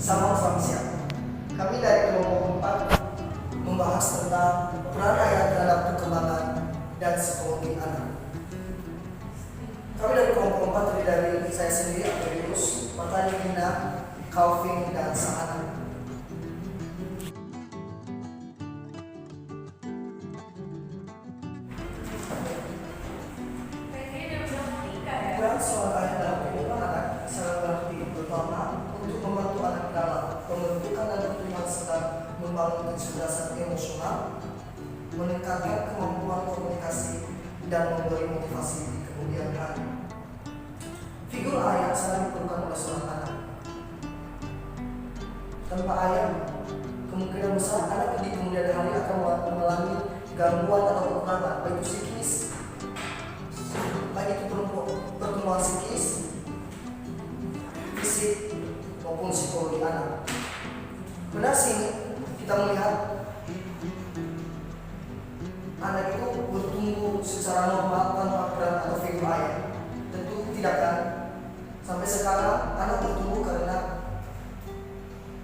Selamat siang. Kami dari kelompok 4 membahas tentang peran ayah terhadap perkembangan dan psikologi anak. Kami dari kelompok 4 terdiri dari saya sendiri, Aquarius, Martani Gina, Calvin, dan Sahana. Peran seorang ayah dalam kehidupan anak sangat berarti, terutama untuk membantu anak dalam pembentukan dan pertumbuhan serta membangun kecerdasan emosional, meningkatkan kemampuan komunikasi, dan memberi motivasi di kemudian hari. Figur ayah sangat diperlukan oleh seorang anak. Tanpa ayah, kemungkinan besar anak di kemudian hari akan mengalami gangguan atau kekurangan baik psikis, baik itu pertumbuhan psikis, fisik maupun psikologi anak. Benar sini kita melihat anak itu bertumbuh secara normal tanpa peran atau figur ayah. Tentu tidak kan? Sampai sekarang anak bertumbuh karena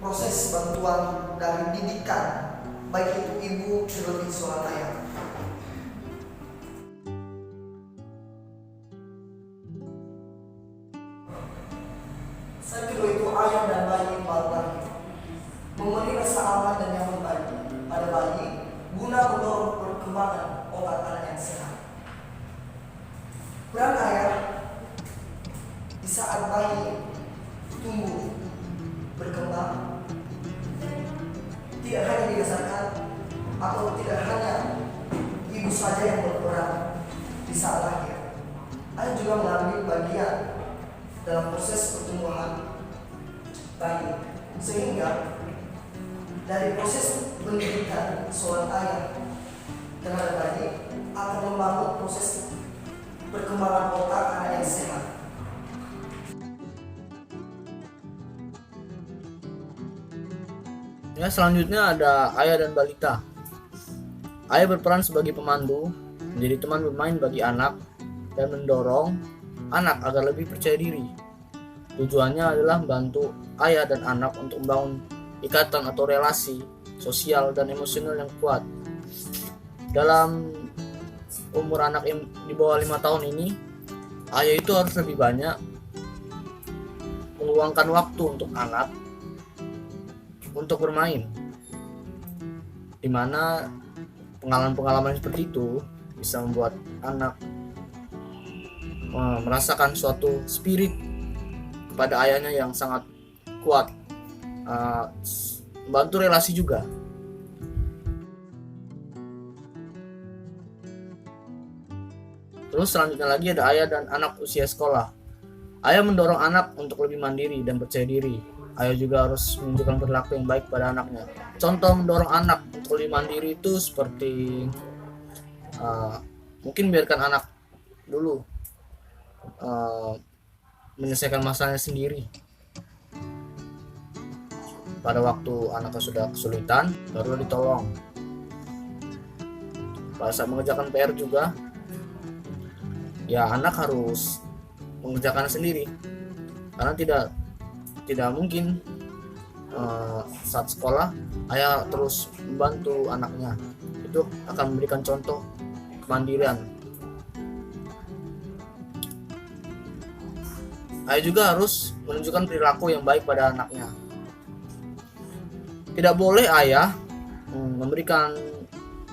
proses bantuan dari didikan, baik itu ibu terlebih seorang ayah. Yang kedua itu ayah dan bayi baru lahir. Memberi rasa aman dan nyaman pada bayi guna mendorong perkembangan otak anak yang sehat. Peran ayah di saat bayi tumbuh berkembang tidak hanya dirasakan atau tidak hanya ibu saja yang berperan di saat lahir. Ayah juga mengambil bagian dalam proses pertumbuhan bayi, sehingga dari proses pendidikan seorang ayah terhadap bayi akan membangun proses perkembangan otak anak yang sehat. Ya, selanjutnya ada ayah dan balita. Ayah berperan sebagai pemandu, menjadi teman bermain bagi anak, dan mendorong anak agar lebih percaya diri. Tujuannya adalah membantu ayah dan anak untuk membangun ikatan atau relasi sosial dan emosional yang kuat. Dalam umur anak yang di bawah 5 tahun ini, ayah itu harus lebih banyak meluangkan waktu untuk anak untuk bermain, dimana pengalaman-pengalaman seperti itu bisa membuat anak merasakan suatu spirit kepada ayahnya yang sangat kuat, membantu relasi juga. Terus selanjutnya lagi ada ayah dan anak usia sekolah. Ayah mendorong anak untuk lebih mandiri dan percaya diri. Ayah juga harus menunjukkan perilaku yang baik pada anaknya. Contoh mendorong anak untuk lebih mandiri itu seperti mungkin biarkan anak dulu menyelesaikan masalahnya sendiri. Pada waktu anaknya sudah kesulitan, baru ditolong. Pada saat mengerjakan PR juga, ya anak harus mengerjakan sendiri, karena tidak mungkin saat sekolah ayah terus membantu anaknya. Itu akan memberikan contoh kemandirian. Ayah juga harus menunjukkan perilaku yang baik pada anaknya. Tidak boleh ayah memberikan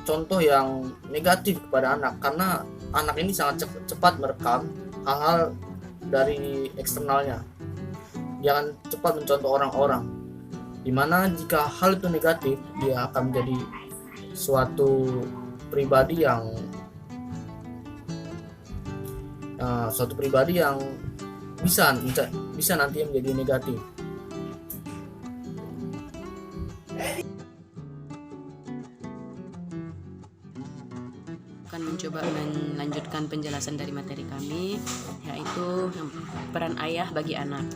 contoh yang negatif kepada anak, karena anak ini sangat cepat merekam hal-hal dari eksternalnya. Jangan cepat mencontoh orang-orang, dimana jika hal itu negatif, dia akan menjadi suatu pribadi yang bisa nanti menjadi negatif. Akan mencoba melanjutkan penjelasan dari materi kami, yaitu peran ayah bagi anak.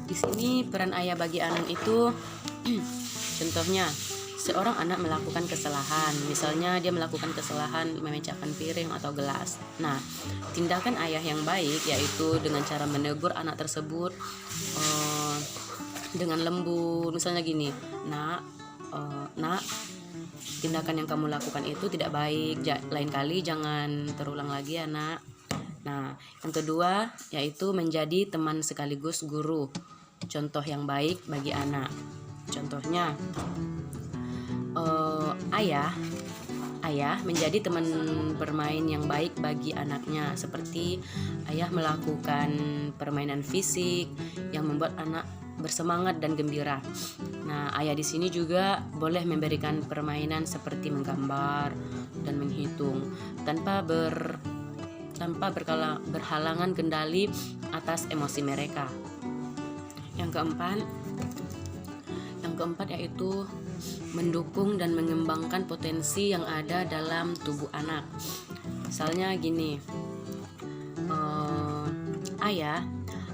Di sini peran ayah bagi anak itu contohnya seorang anak melakukan kesalahan, misalnya dia melakukan kesalahan memecahkan piring atau gelas. Nah, tindakan ayah yang baik yaitu dengan cara menegur anak tersebut dengan lembut, misalnya gini, nak, nak, tindakan yang kamu lakukan itu tidak baik, lain kali jangan terulang lagi ya nak. Nah, yang kedua yaitu menjadi teman sekaligus guru, contoh yang baik bagi anak. Contohnya, ayah menjadi teman bermain yang baik bagi anaknya, seperti ayah melakukan permainan fisik yang membuat anak bersemangat dan gembira. Nah, ayah di sini juga boleh memberikan permainan seperti menggambar dan menghitung tanpa berhalangan kendali atas emosi mereka. Yang keempat yaitu mendukung dan mengembangkan potensi yang ada dalam tubuh anak. Misalnya gini, ayah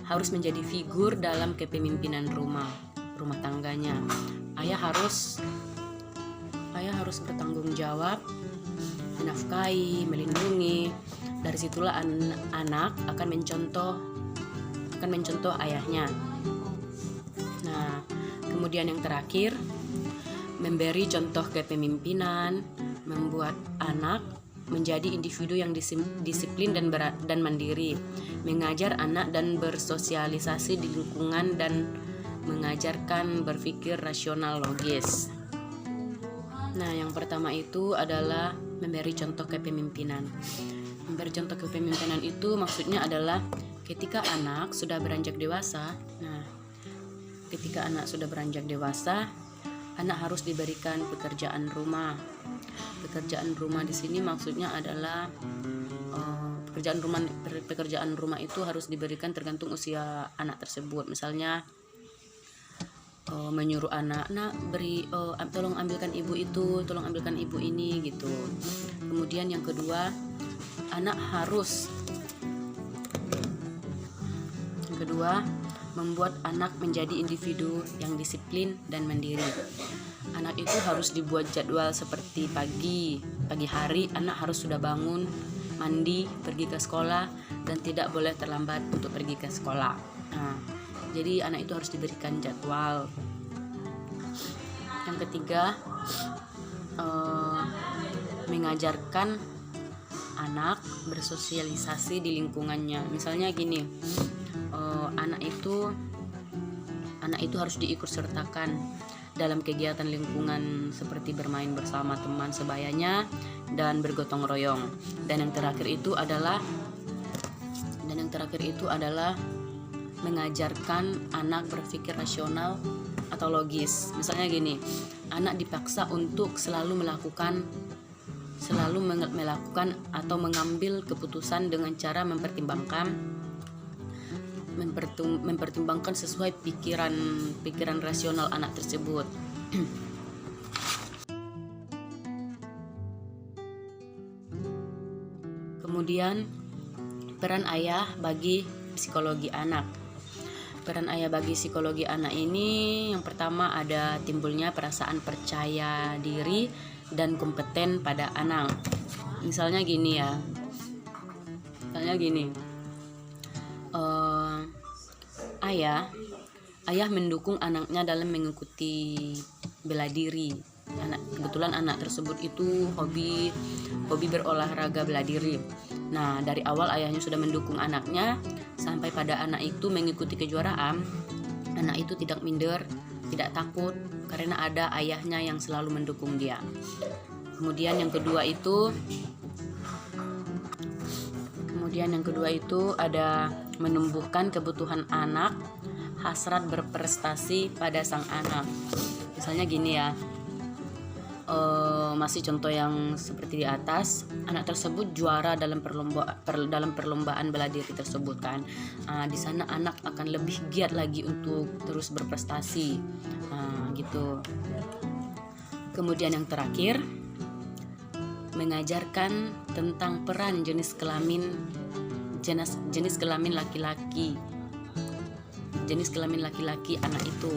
harus menjadi figur dalam kepemimpinan rumah tangganya. Ayah harus bertanggung jawab, menafkahi, melindungi. Dari situlah anak akan mencontoh ayahnya. Nah, kemudian yang terakhir, memberi contoh kepemimpinan, membuat anak menjadi individu yang disiplin dan mandiri, mengajar anak dan bersosialisasi di lingkungan, dan mengajarkan berpikir rasional logis. Nah, yang pertama itu adalah memberi contoh kepemimpinan. Memberi contoh kepemimpinan itu maksudnya adalah ketika anak sudah beranjak dewasa. Nah, ketika anak sudah beranjak dewasa, anak harus diberikan pekerjaan rumah. Pekerjaan rumah di sini maksudnya adalah pekerjaan rumah itu harus diberikan tergantung usia anak tersebut. Misalnya menyuruh anak, tolong ambilkan ibu itu, tolong ambilkan ibu ini gitu. Kemudian yang kedua, membuat anak menjadi individu yang disiplin dan mandiri. Anak itu harus dibuat jadwal seperti pagi hari anak harus sudah bangun, mandi, pergi ke sekolah, dan tidak boleh terlambat untuk pergi ke sekolah. Nah, jadi anak itu harus diberikan jadwal. Yang ketiga, mengajarkan anak bersosialisasi di lingkungannya. Misalnya gini, anak itu harus diikut sertakan dalam kegiatan lingkungan seperti bermain bersama teman sebayanya dan bergotong royong. Dan yang terakhir itu adalah mengajarkan anak berpikir rasional atau logis. Misalnya gini, anak dipaksa untuk selalu melakukan atau mengambil keputusan dengan cara mempertimbangkan sesuai pikiran rasional anak tersebut. Kemudian peran ayah bagi psikologi anak. Peran ayah bagi psikologi anak ini yang pertama ada timbulnya perasaan percaya diri dan kompeten pada anak. Misalnya gini, ayah mendukung anaknya dalam mengikuti bela diri. Kebetulan anak tersebut itu hobi berolahraga bela diri. Nah, dari awal ayahnya sudah mendukung anaknya sampai pada anak itu mengikuti kejuaraan. Anak itu tidak minder, tidak takut karena ada ayahnya yang selalu mendukung dia. Kemudian yang kedua itu ada menumbuhkan kebutuhan anak, hasrat berprestasi pada sang anak. Misalnya gini ya, masih contoh yang seperti di atas, anak tersebut juara dalam perlombaan bela diri tersebut kan. Di sana anak akan lebih giat lagi untuk terus berprestasi, gitu. Kemudian yang terakhir, mengajarkan tentang peran jenis kelamin laki-laki anak itu.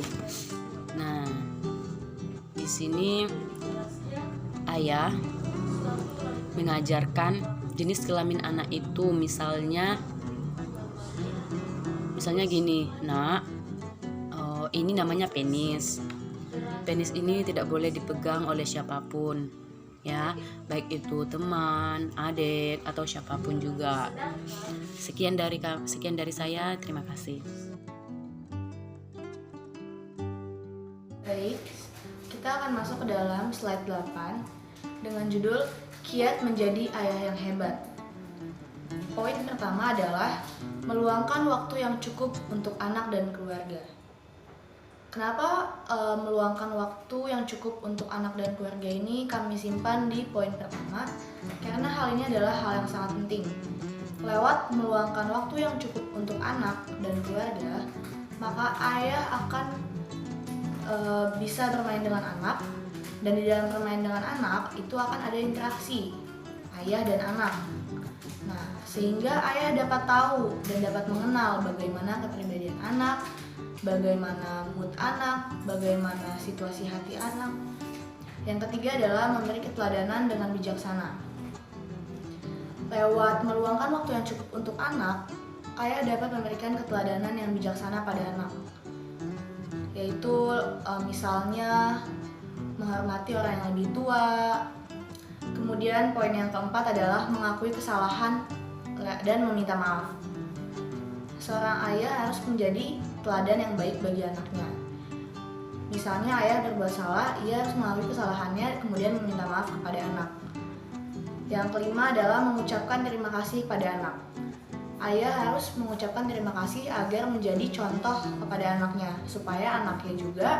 Nah, di sini ayah mengajarkan jenis kelamin anak itu, misalnya gini, nak, ini namanya penis. Penis ini tidak boleh dipegang oleh siapapun, ya, baik itu teman, adik, atau siapapun juga. Sekian dari saya, terima kasih. Baik, kita akan masuk ke dalam slide 8 dengan judul Kiat Menjadi Ayah yang Hebat. Poin pertama adalah meluangkan waktu yang cukup untuk anak dan keluarga. Kenapa meluangkan waktu yang cukup untuk anak dan keluarga ini kami simpan di poin pertama? Karena hal ini adalah hal yang sangat penting. Lewat meluangkan waktu yang cukup untuk anak dan keluarga, maka ayah akan bisa bermain dengan anak, dan di dalam bermain dengan anak itu akan ada interaksi ayah dan anak. Nah, sehingga ayah dapat tahu dan dapat mengenal bagaimana kepribadian anak, bagaimana mood anak, bagaimana situasi hati anak. Yang ketiga adalah memberi keteladanan dengan bijaksana. Lewat meluangkan waktu yang cukup untuk anak, ayah dapat memberikan keteladanan yang bijaksana pada anak, yaitu misalnya menghormati orang yang lebih tua. Kemudian poin yang keempat adalah mengakui kesalahan dan meminta maaf. Seorang ayah harus menjadi teladan yang baik bagi anaknya. Misalnya ayah berbuat salah, ia harus mengakui kesalahannya kemudian meminta maaf kepada anak. Yang kelima adalah mengucapkan terima kasih pada anak. Ayah harus mengucapkan terima kasih agar menjadi contoh kepada anaknya, supaya anaknya juga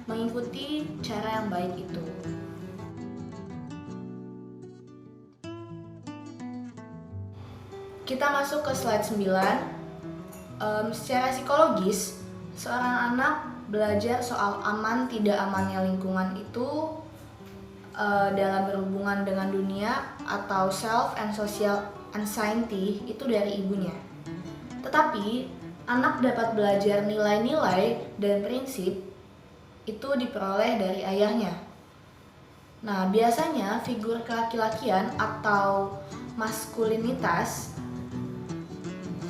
mengikuti cara yang baik itu. Kita masuk ke slide 9. Secara psikologis, seorang anak belajar soal aman tidak amannya lingkungan itu dalam berhubungan dengan dunia atau self and social anxiety itu dari ibunya. Tetapi anak dapat belajar nilai-nilai dan prinsip itu diperoleh dari ayahnya. Nah, biasanya figur laki-lakian atau maskulinitas,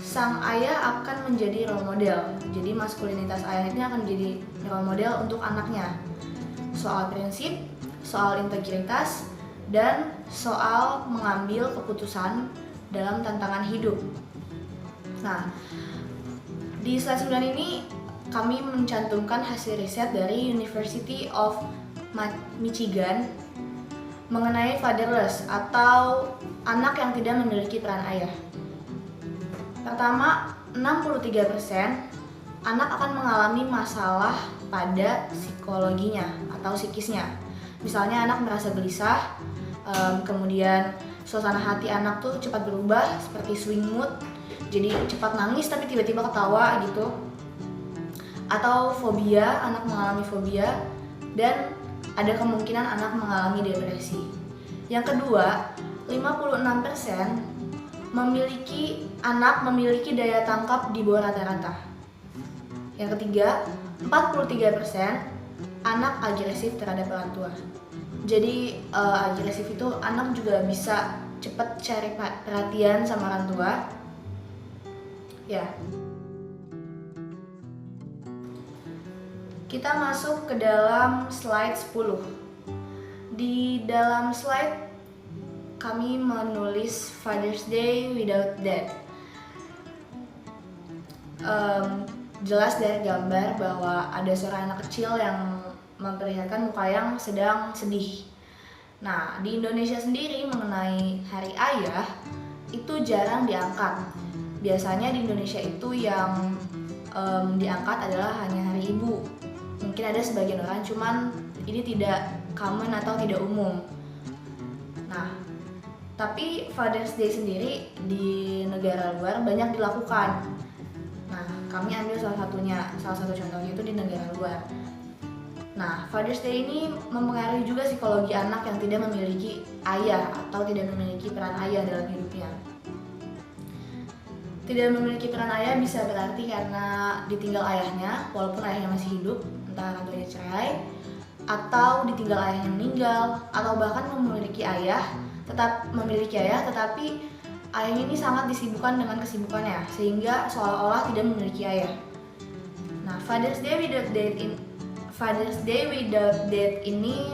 sang ayah akan menjadi role model. Jadi maskulinitas ayah ini akan menjadi role model untuk anaknya. Soal prinsip, soal integritas, dan soal mengambil keputusan dalam tantangan hidup. Nah, di slide 9 ini kami mencantumkan hasil riset dari University of Michigan mengenai fatherless atau anak yang tidak memiliki peran ayah. Pertama, 63% anak akan mengalami masalah pada psikologinya atau psikisnya. Misalnya anak merasa gelisah, kemudian suasana hati anak tuh cepat berubah seperti swing mood, jadi cepat nangis tapi tiba-tiba ketawa gitu. Atau fobia, anak mengalami fobia, dan ada kemungkinan anak mengalami depresi. Yang kedua, 56% anak memiliki daya tangkap di bawah rata-rata. Yang ketiga, 43% anak agresif terhadap orang tua. Jadi agresif itu anak juga bisa cepat cari perhatian sama orang tua. Ya. Kita masuk ke dalam slide 10. Di dalam slide kami menulis Father's Day without Dad. Jelas dari gambar bahwa ada seorang anak kecil yang memperlihatkan muka yang sedang sedih. Nah, di Indonesia sendiri mengenai Hari Ayah itu jarang diangkat. Biasanya di Indonesia itu yang diangkat adalah hanya Hari Ibu. Mungkin ada sebagian orang, cuman ini tidak common atau tidak umum. Nah, tapi Father's Day sendiri di negara luar banyak dilakukan. Nah, kami ambil salah satu contohnya itu di negara luar. Nah, Father's Day ini mempengaruhi juga psikologi anak yang tidak memiliki ayah atau tidak memiliki peran ayah dalam hidupnya. Tidak memiliki peran ayah bisa berarti karena ditinggal ayahnya walaupun ayahnya masih hidup, entah orang tuanya cerai, atau ditinggal ayahnya meninggal, atau bahkan tetap memiliki ayah tetapi ayahnya ini sangat disibukkan dengan kesibukannya sehingga seolah-olah tidak memiliki ayah. Nah, Father's Day Without Dad ini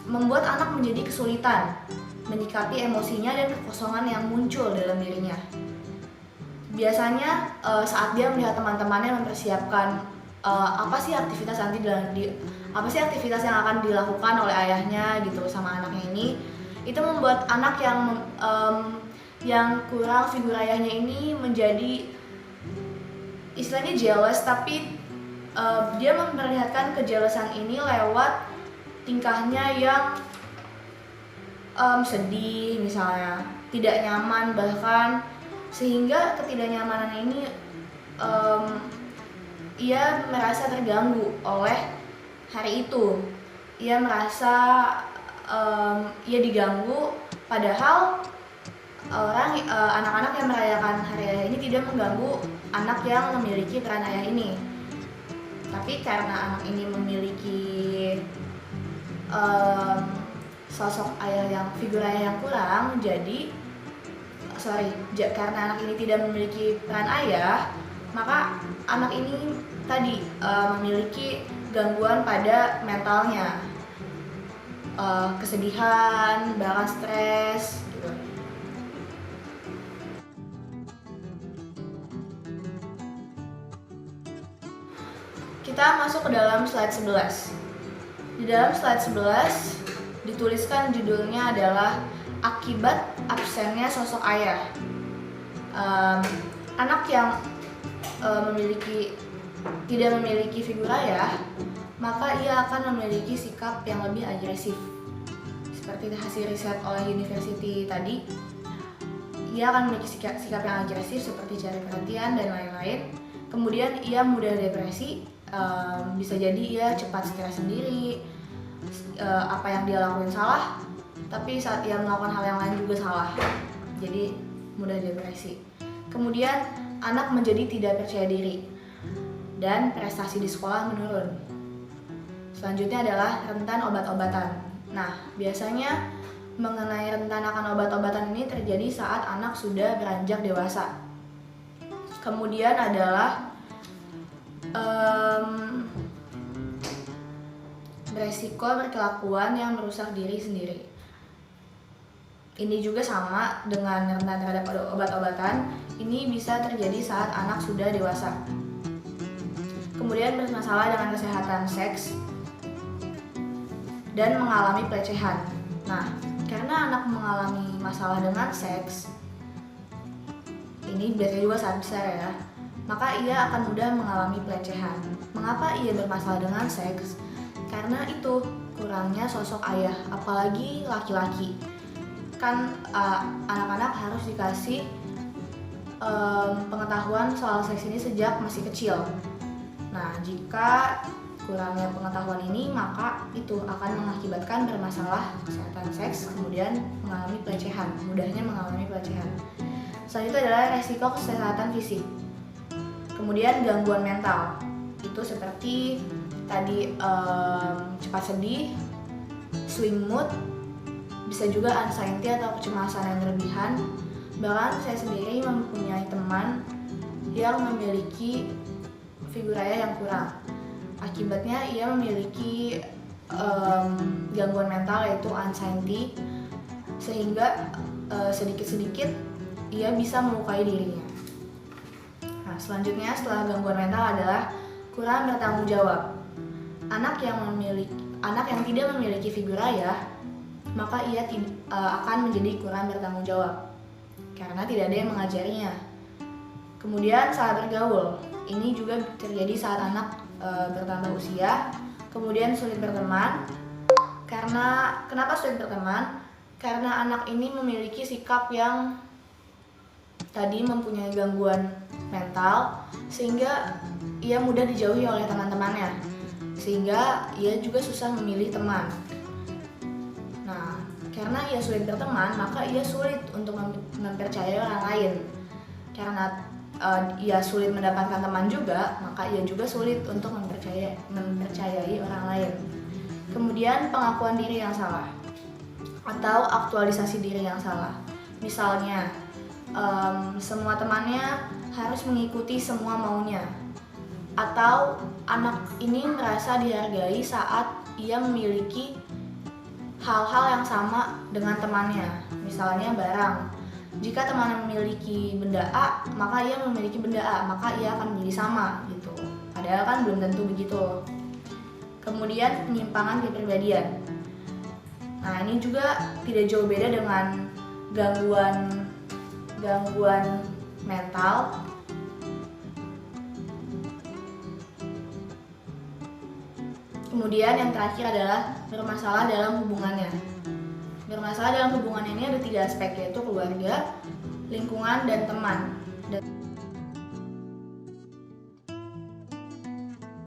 membuat anak menjadi kesulitan menyikapi emosinya dan kekosongan yang muncul dalam dirinya. Biasanya saat dia melihat teman-temannya mempersiapkan apa sih aktivitas yang akan dilakukan oleh ayahnya gitu sama anaknya ini, itu membuat anak yang kurang figur ayahnya ini menjadi istilahnya jealous, tapi dia memperlihatkan kejelesan ini lewat tingkahnya yang sedih misalnya, tidak nyaman bahkan, sehingga ketidaknyamanan ini ia merasa terganggu oleh hari itu. Ia merasa ia diganggu, padahal anak-anak yang merayakan hari ayah ini tidak mengganggu anak yang memiliki peran ayah ini. Tapi karena anak ini memiliki sosok figur ayah yang kurang, karena anak ini tidak memiliki peran ayah, maka anak ini tadi memiliki gangguan pada mentalnya, kesedihan, bahkan stres gitu. Kita masuk ke dalam slide 11. Di dalam slide 11 dituliskan judulnya adalah akibat absennya sosok ayah. Anak yang tidak memiliki figur ayah, maka ia akan memiliki sikap yang lebih agresif. Seperti hasil riset oleh university tadi, ia akan memiliki sikap yang agresif seperti cari perhatian dan lain-lain. Kemudian ia mudah depresi, bisa jadi ia cepat stres sendiri, apa yang dia lakuin salah, tapi saat ia melakukan hal yang lain juga salah, jadi mudah depresi. Kemudian anak menjadi tidak percaya diri dan prestasi di sekolah menurun. Selanjutnya adalah rentan obat-obatan. Nah, biasanya mengenai rentan akan obat-obatan ini terjadi saat anak sudah beranjak dewasa. Kemudian adalah beresiko berkelakuan yang merusak diri sendiri. Ini juga sama dengan rentan terhadap obat-obatan. Ini bisa terjadi saat anak sudah dewasa. Kemudian bermasalah dengan kesehatan seks dan mengalami pelecehan. Nah, karena anak mengalami masalah dengan seks, ini biasanya juga saat besar ya, maka ia akan mudah mengalami pelecehan. Mengapa ia bermasalah dengan seks? Karena itu kurangnya sosok ayah, apalagi laki-laki. Kan anak-anak harus dikasih pengetahuan soal seks ini sejak masih kecil. Nah, jika kurangnya pengetahuan ini, maka itu akan mengakibatkan bermasalah kesehatan seks, kemudian mengalami pelecehan, mudahnya mengalami pelecehan. Selanjutnya adalah resiko kesehatan fisik. Kemudian gangguan mental, itu seperti tadi cepat sedih, swing mood, bisa juga anxiety atau kecemasan yang berlebihan. Bahkan saya sendiri mempunyai teman yang memiliki figur ayah yang kurang. Akibatnya ia memiliki gangguan mental yaitu anxiety, sehingga sedikit-sedikit ia bisa melukai dirinya. Nah, selanjutnya setelah gangguan mental adalah kurang bertanggung jawab. Anak yang tidak memiliki figur ayah, maka ia akan menjadi kurang bertanggung jawab karena tidak ada yang mengajarinya. Kemudian saat bergaul, ini juga terjadi saat anak bertambah usia. Kemudian sulit berteman. Kenapa sulit berteman? Karena anak ini memiliki sikap yang tadi mempunyai gangguan mental, sehingga ia mudah dijauhi oleh teman-temannya, sehingga ia juga susah memilih teman. Nah, karena ia sulit berteman, maka ia sulit untuk mempercayai orang lain. Karena ia sulit mendapatkan teman juga, maka ia juga sulit untuk mempercayai orang lain. Kemudian pengakuan diri yang salah atau aktualisasi diri yang salah. Misalnya, semua temannya harus mengikuti semua maunya, atau anak ini merasa dihargai saat ia memiliki hal-hal yang sama dengan temannya, misalnya barang. Jika teman memiliki benda A, maka ia memiliki benda A, maka ia akan menjadi sama gitu. Padahal kan belum tentu begitu. Kemudian penyimpangan kepribadian. Nah, ini juga tidak jauh beda dengan gangguan mental. Kemudian yang terakhir adalah bermasalah dalam hubungannya. Bermasalah dalam hubungannya ini ada 3 aspek, yaitu keluarga, lingkungan, dan teman.